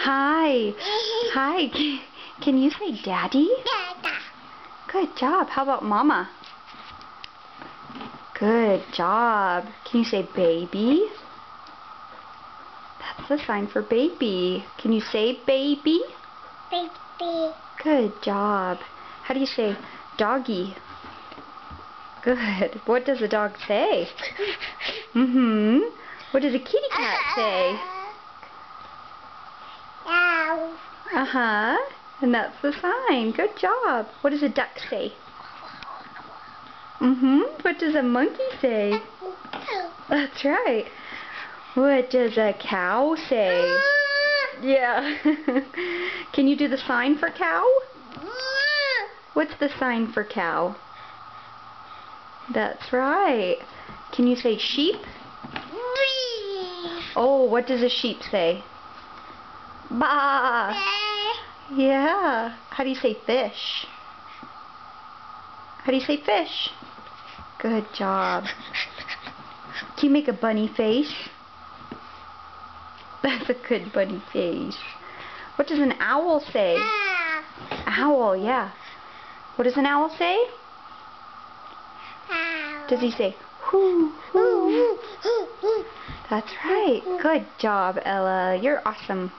Hi. Hi. Can you say daddy? Good job. How about mama? Good job. Can you say baby? That's the sign for baby. Can you say baby? Baby. Good job. How do you say doggy? Good. What does a dog say? What does a kitty cat say? Ow. Uh-huh. And that's the sign. Good job. What does a duck say? What does a monkey say? That's right. What does a cow say? Yeah. Can you do the sign for cow? What's the sign for cow? That's right. Can you say sheep? Oh, what does a sheep say? Ba. Yeah. How do you say fish? How do you say fish? Good job. Can you make a bunny face? That's a good bunny face. What does an owl say? Owl, yeah. What does an owl say? Does he say, hoo, hoo? That's right. Good job, Ella. You're awesome.